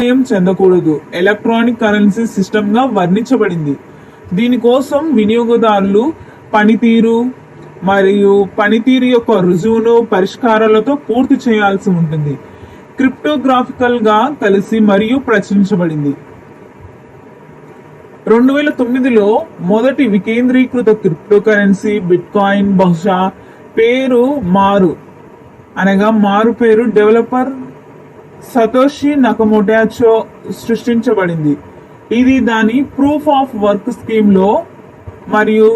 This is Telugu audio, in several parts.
చెందకూడదు ఎలక్ట్రానిక్ కరెన్సీ సిస్టమ్ గా వర్ణించబడింది. దీనికోసం వినియోగదారులు పనితీరు యొక్క రుజువును పరిష్కారాలతో పూర్తి చేయాల్సి ఉంటుంది. క్రిప్టోగ్రాఫికల్ గా కలిసి మరియు ప్రచురించబడింది. 2009లో మొదటి వికేంద్రీకృత క్రిప్టోకరెన్సీ బిట్కాయిన్ బహుశా మారు పేరు డెవలపర్ సతోషి నకమోటోచో సృష్టించబడింది. ఇది దాని ప్రూఫ్ ఆఫ్ వర్క్ స్కీమ్ లో మరియు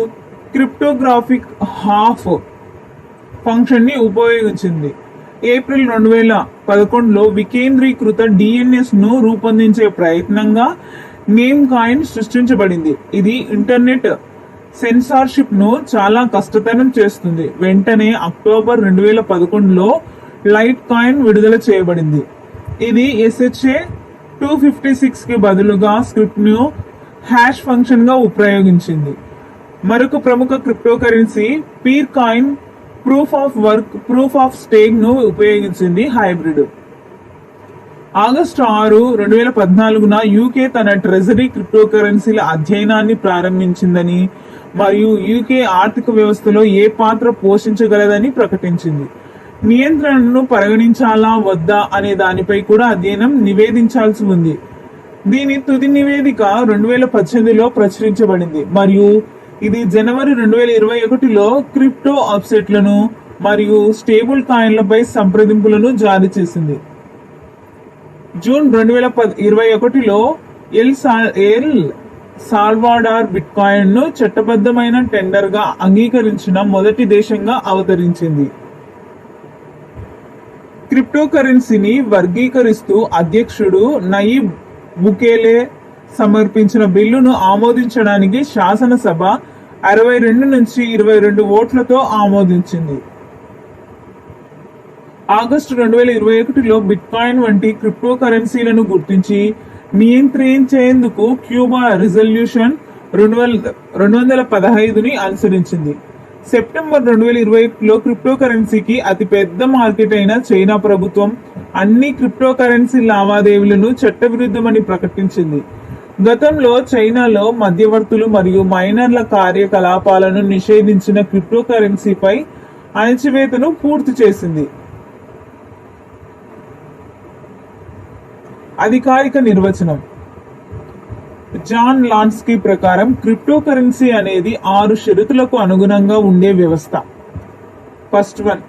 క్రిప్టోగ్రాఫిక్ హాఫ్ ఫంక్షన్ ని ఉపయోగించింది. ఏప్రిల్ 2011లో వికేంద్రీకృత డిఎన్ఎస్ ను రూపొందించే ప్రయత్నంగా నేమ్ కాయిన్ సృష్టించబడింది. ఇది ఇంటర్నెట్ సెన్సార్షిప్ ను చాలా కష్టతరం చేస్తుంది. వెంటనే అక్టోబర్ 2011లో లైట్ కాయిన్ విడుదల చేయబడింది. ఇది SHA-256 కి బదులుగా స్క్రిప్ట్ ను హ్యాష్ ఫంక్షన్ గా ఉపయోగించింది. మరొక ప్రముఖ cryptocurrency peer coin proof of stake ను ఉపయోగించింది హైబ్రిడ్. ఆగస్టు 6, 2014 యూకే తన ట్రెజరీ క్రిప్టోకరెన్సీల అధ్యయనాన్ని ప్రారంభించిందని మరియు యూకే ఆర్థిక వ్యవస్థలో ఏ పాత్ర పోషించగలదని ప్రకటించింది. నియంత్రణను పరిగణించాలా వద్దా అనే దానిపై కూడా అధ్యయనం నివేదించాల్సి ఉంది. దీని తుది నివేదిక 2018లో ప్రచురించబడింది మరియు ఇది జనవరి 2021లో క్రిప్టో ఆఫ్సెట్లను మరియు స్టేబుల్ కాయిన్లపై సంప్రదింపులను జారీ చేసింది. జూన్ 2021లో ఎల్ సాల్వాడార్ బిట్కాయిన్ ను చట్టబద్ధమైన టెండర్ గా అంగీకరించిన మొదటి దేశంగా అవతరించింది. క్రిప్టోకరెన్సీని వర్గీకరిస్తూ అధ్యక్షుడు నయీబ్ బుకేలే సమర్పించిన బిల్లును ఆమోదించడానికి శాసనసభ 62 నుంచి 22 ఓట్లతో ఆమోదించింది. ఆగస్టు 2021లో బిట్కాయిన్ వంటి క్రిప్టోకరెన్సీలను గుర్తించి నియంత్రించేందుకు క్యూబా రిజల్యూషన్ 215ని అనుసరించింది. సెప్టెంబర్ 2021లో క్రిప్టోకరెన్సీకి అతిపెద్ద మార్కెట్ అయిన చైనా ప్రభుత్వం అన్ని క్రిప్టోకరెన్సీ లావాదేవీలను చట్టవిరుద్ధమని ప్రకటించింది. గతంలో చైనాలో మధ్యవర్తులు మరియు మైనర్ల కార్యకలాపాలను నిషేధించిన క్రిప్టోకరెన్సీపై అణచివేతను పూర్తి చేసింది. అధికారిక నిర్వచనం జాన్ లాన్స్కీ ప్రకారం క్రిప్టోకరెన్సీ అనేది 6 షరతులకు అనుగుణంగా ఉండే వ్యవస్థ. ఫస్ట్ వన్,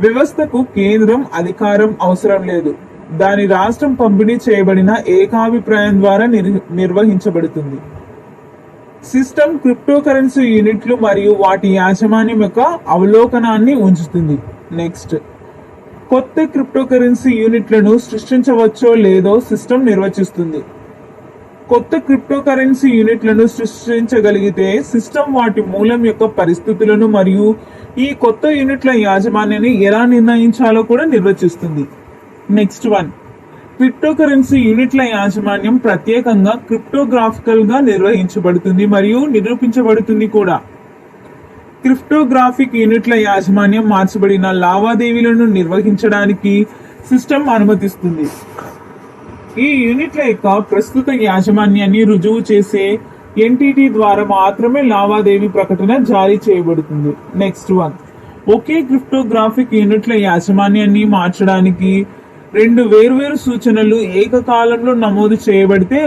వ్యవస్థకు కేంద్రం అధికారం అవసరం లేదు. దాని రాష్ట్రం పంపిణీ చేయబడిన ఏకాభిప్రాయం ద్వారా నిర్వహించబడుతుంది. సిస్టమ్ క్రిప్టోకరెన్సీ యూనిట్లు మరియు వాటి యాజమాన్యం యొక్క అవలోకనాన్ని ఉంచుతుంది. నెక్స్ట్, కొత్త క్రిప్టోకరెన్సీ యూనిట్లను సృష్టించవచ్చో లేదో సిస్టమ్ నిర్వచిస్తుంది. కొత్త క్రిప్టోకరెన్సీ యూనిట్లను సృష్టించగలిగితే సిస్టమ్ వాటి మూలం యొక్క పరిస్థితులను మరియు ఈ కొత్త యూనిట్ల యాజమాన్యాన్ని ఎలా నిర్ణయించాలో కూడా నిర్వచిస్తుంది. నెక్స్ట్ వన్, క్రిప్టోకరెన్సీ యూనిట్ల యాజమాన్యం ప్రత్యేకంగా క్రిప్టోగ్రాఫికల్ గా నిర్వహించబడుతుంది మరియు నిరూపించబడుతుంది కూడా. క్రిప్టోగ్రాఫిక్ యూనిట్ల యాజమాన్యం మార్చబడిన లావాదేవీలను నిర్వహించడానికి సిస్టమ్ అనుమతిస్తుంది. ఈ యూనిట్ల యొక్క ప్రస్తుత యాజమాన్యాన్ని రుజువు చేసే ఎంటిటీ ద్వారా మాత్రమే లావాదేవీ ప్రకటన జారీ చేయబడుతుంది. నెక్స్ట్ వన్, ఒకే క్రిప్టోగ్రాఫిక్ యూనిట్ల యాజమాన్యాన్ని మార్చడానికి 2 వేర్వేరు సూచనలు ఏకకాలంలో నమోదు చేయబడితే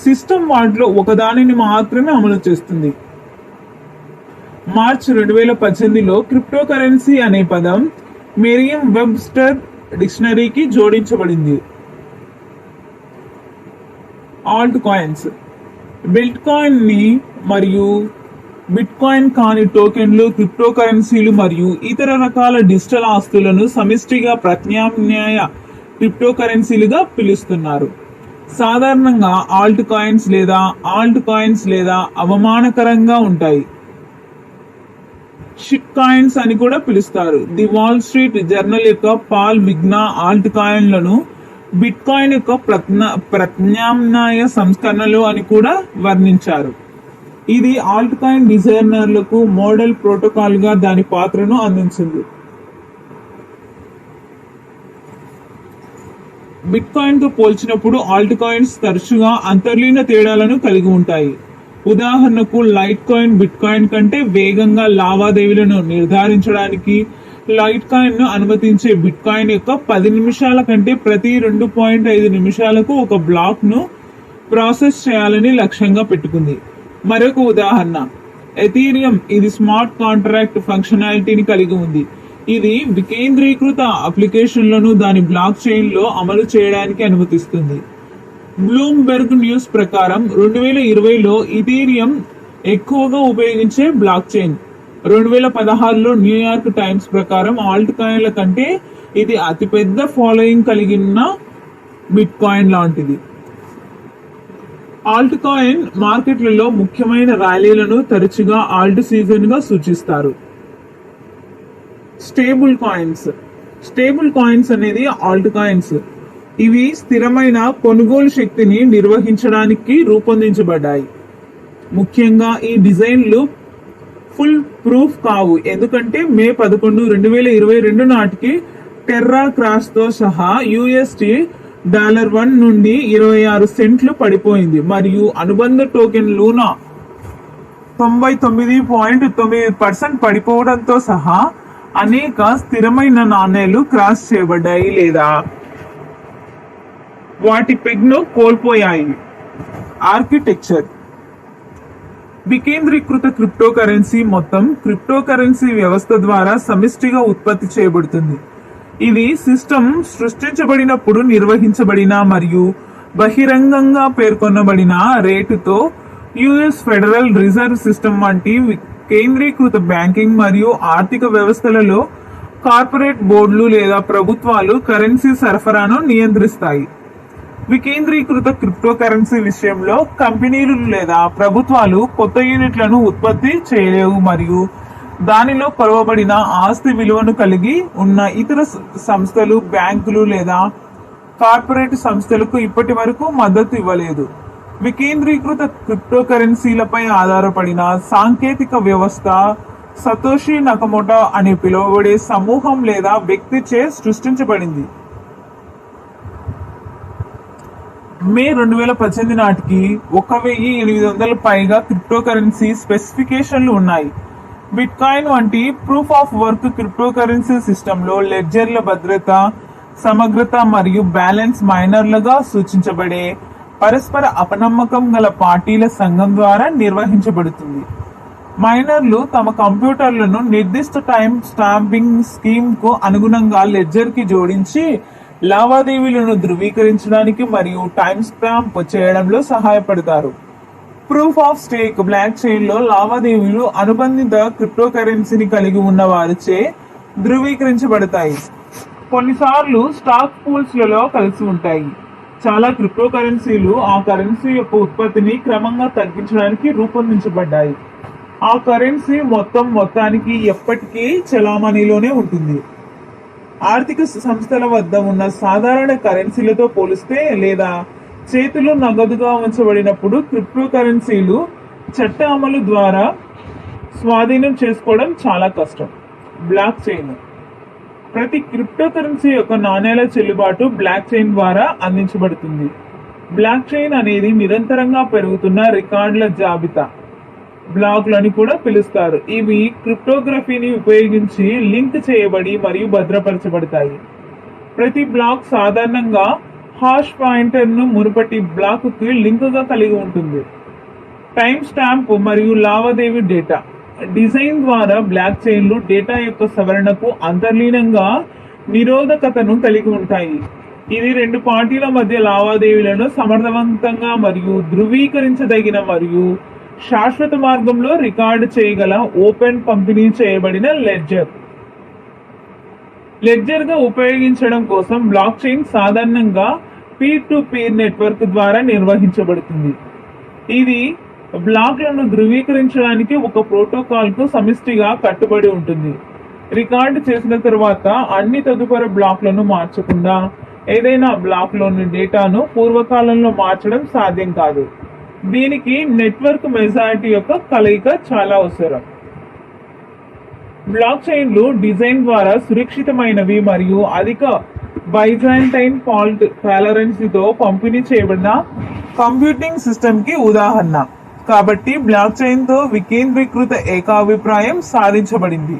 సిస్టమ్ వాటిలో ఒకదానిని మాత్రమే అమలు చేస్తుంది. మార్చి 2018లో క్రిప్టోకరెన్సీ అనే పదం మెరియం వెబ్స్టర్ డిక్షనరీకి జోడించబడింది. ఆల్ట్ కాయిన్స్, బిట్కాయిన్ ని మరియు బిట్కాయిన్ కాని టోకెన్లు, క్రిప్టోకరెన్సీలు మరియు ఇతర రకాల డిజిటల్ ఆస్తులను సమిష్టిగా ప్రత్యామ్నాయ క్రిప్టోకరెన్సీలుగా పిలుస్తున్నారు. సాధారణంగా ఆల్ట్ కాయిన్స్ లేదా అవమానకరంగా ఉంటాయి. షిట్ కాయిన్స్ అని కూడా పిలుస్తారు. ది వాల్ స్ట్రీట్ జర్నల్ యొక్క పాల్ విగ్నా ఆల్ట్ కాయిన్లను బిట్కాయిన్ యొక్క ప్రత్యామ్నాయ సంస్కరణలు అని కూడా వర్ణించారు. ఇది ఆల్ట్ కాయిన్ డిజైనర్లకు మోడల్ ప్రోటోకాల్ గా దాని పాత్రను అందించింది. బిట్ కాయిన్ తో పోల్చినప్పుడు ఆల్ట్ కాయిన్స్ తరచుగా అంతర్లీన తేడాలను కలిగి ఉంటాయి. ఉదాహరణకు లైట్ కాయిన్ బిట్ కాయిన్ కంటే వేగంగా లావాదేవీలను నిర్ధారించడానికి లైట్ కాయిన్ ను అనుమతించే బిట్ కాయిన్ యొక్క 10 నిమిషాల కంటే ప్రతి 2.5 నిమిషాలకు ఒక బ్లాక్ ను ప్రాసెస్ చేయాలని లక్ష్యంగా పెట్టుకుంది. మరొక ఉదాహరణ ఎథీరియం. ఇది స్మార్ట్ కాంట్రాక్ట్ ఫంక్షనాలిటీని కలిగి ఉంది. ఇది వికేంద్రీకృత అప్లికేషన్లను దాని బ్లాక్ చైన్ లో అమలు చేయడానికి అనుమతిస్తుంది. బ్లూంబెర్గ్ న్యూస్ ప్రకారం 2020లో ఇథీరియం ఎక్కువగా ఉపయోగించే బ్లాక్ చైన్. 2016లో న్యూయార్క్ టైమ్స్ ప్రకారం ఆల్ట్ కాయిన్ల కంటే ఇది అతిపెద్ద ఫాలోయింగ్ కలిగిన బిట్ కాయిన్ లాంటిది. ఆల్ట్ కాయిన్ మార్కెట్లలో ముఖ్యమైన ర్యాలీలను తరచుగా ఆల్ట్ సీజన్ గా సూచిస్తారు. స్టేబుల్ కాయిన్స్ అనేది ఆల్ట్ కాయిన్స్. ఇవి స్థిరమైన కొనుగోలు శక్తిని నిర్వహించడానికి రూపొందించబడ్డాయి. ముఖ్యంగా ఈ డిజైన్లు ఫుల్ ప్రూఫ్ కావు, ఎందుకంటే మే 11, 2022 నాటికి టెర్రా క్రాష్ తో సహా USD $1 నుండి 26 సెంట్లు పడిపోయింది మరియు అనుబంధ టోకెన్ లూనా 99.9% పడిపోవడంతో సహా అనేక స్థిరమైన నాణేలు క్రాష్ చేయబడ్డాయి లేదా వాటి పెగ్ను కోల్పోయాయి. ఆర్కిటెక్చర్. వికేంద్రీకృత క్రిప్టోకరెన్సీ మొత్తం క్రిప్టోకరెన్సీ వ్యవస్థ ద్వారా సమిష్టిగా ఉత్పత్తి చేయబడుతుంది. ఇది సిస్టమ్ సృష్టించబడినప్పుడు నిర్వహించబడిన మరియు బహిరంగంగా పేర్కొనబడిన రేటుతో US ఫెడరల్ రిజర్వ్ సిస్టమ్ వంటి కేంద్రీకృత బ్యాంకింగ్ మరియు ఆర్థిక వ్యవస్థలలో కార్పొరేట్ బోర్డులు లేదా ప్రభుత్వాలు కరెన్సీ సరఫరాను నియంత్రిస్తాయి. వికేంద్రీకృత క్రిప్టోకరెన్సీ విషయంలో కంపెనీలు లేదా ప్రభుత్వాలు కొత్త యూనిట్లను ఉత్పత్తి చేయలేవు మరియు దానిలో కొలవబడిన ఆస్తి విలువను కలిగి ఉన్న ఇతర సంస్థలు, బ్యాంకులు లేదా కార్పొరేట్ సంస్థలకు ఇప్పటి వరకు మద్దతు ఇవ్వలేదు. వికేంద్రీకృత క్రిప్టోకరెన్సీలపై ఆధారపడిన సాంకేతిక వ్యవస్థ సతోషి నకమోటో అని పిలువబడే సమూహం లేదా వ్యక్తిచే సృష్టించబడింది. మే 2018 నాటికి 1800 పైగా క్రిప్టోకరెన్సీ స్పెసిఫికేషన్లు ఉన్నాయి. బిట్ కాయిన్ వంటి ప్రూఫ్ ఆఫ్ వర్క్ క్రిప్టోకరెన్సీ సిస్టంలో లెడ్జర్ల భద్రత, సమగ్రత మరియు బ్యాలెన్స్ మైనర్లుగా సూచించబడే పరస్పర అపనమ్మకం గల పార్టీల సంఘం ద్వారా నిర్వహించబడుతుంది. మైనర్లు తమ కంప్యూటర్లను నిర్దిష్ట టైం స్టాంపింగ్ స్కీమ్ కు అనుగుణంగా లెడ్జర్ కి జోడించి లావాదేవీలను ధృవీకరించడానికి మరియు టైం స్టాంప్ చేయడంలో సహాయపడతారు. Proof of stake block chain లో లావాదేవీలు అనుబంధిత క్రిప్టోకరెన్సీని కలిగి ఉన్న వారిచే ధృవీకరించబడతాయి. కొన్నిసార్లు స్టాక్ పూల్స్ లలో కలిసి ఉంటాయి. చాలా క్రిప్టోకరెన్సీలు ఆ కరెన్సీ యొక్క ఉత్పత్తిని క్రమంగా తగ్గించడానికి రూపొందించబడ్డాయి. ఆ కరెన్సీ మొత్తానికి ఎప్పటికీ చలామణిలోనే ఉంటుంది. ఆర్థిక సంస్థల వద్ద ఉన్న సాధారణ కరెన్సీలతో పోలిస్తే లేదా చేతులు నగదుగా ఉంచబడినప్పుడు క్రిప్టోకరెన్సీలు చట్ట అమలు ద్వారా స్వాధీనం చేసుకోవడం చాలా కష్టం. Block chain. ప్రతి క్రిప్టోకరెన్సీ యొక్క నాణేల చెల్లుబాటు బ్లాక్ చైన్ ద్వారా అందించబడుతుంది. బ్లాక్ చైన్ అనేది నిరంతరంగా పెరుగుతున్న రికార్డుల జాబితా, బ్లాక్లని కూడా పిలుస్తారు. ఇవి క్రిప్టోగ్రఫీని ఉపయోగించి లింక్ చేయబడి మరియు భద్రపరచబడతాయి. ప్రతి బ్లాక్ సాధారణంగా హాష్ పాయింటర్ ను మునుపటి బ్లాక్ కి లింక్ గా కలిగి ఉంటుంది. టైం స్టాంప్ మరియు లావాదేవీ డేటా. డిజైన్ ద్వారా బ్లాక్ చైన్లు డేటా యొక్క సవరణకు అంతర్లీనంగా నిరోధకతను కలిగి ఉంటాయి. ఇది రెండు పార్టీల మధ్య లావాదేవీలను సమర్థవంతంగా మరియు ధృవీకరించదగిన మరియు శాశ్వత మార్గంలో రికార్డు చేయగల ఓపెన్ పంపిణీ చేయబడిన లెడ్జర్ గా ఉపయోగించడం కోసం బ్లాక్ చైన్ సాధారణంగా పీర్ టు పీర్ నెట్వర్క్ ద్వారా నిర్వహించబడుతుంది. ఇది బ్లాక్లను ధృవీకరించడానికి ఒక ప్రోటోకాల్ కు సమిష్టిగా కట్టుబడి ఉంటుంది. రికార్డు చేసిన తర్వాత అన్ని తదుపరి బ్లాక్లను మార్చకుండా ఏదైనా బ్లాక్లోని డేటాను పూర్వకాలంలో మార్చడం సాధ్యం కాదు. దీనికి నెట్వర్క్ మెజారిటీ యొక్క కలయిక చాలా అవసరం. బ్లాక్ చైన్లు డిజైన్ ద్వారా సురక్షితమైనవి మరియు అధిక బైజాంటైన్ ఫాల్ట్ టాలరెన్సీతో పంపిణీ చేయబడిన కంప్యూటింగ్ సిస్టమ్ కి ఉదాహరణ. కాబట్టి బ్లాక్ చైన్ తో వికేంద్రీకృత ఏకాభిప్రాయం సాధించబడింది.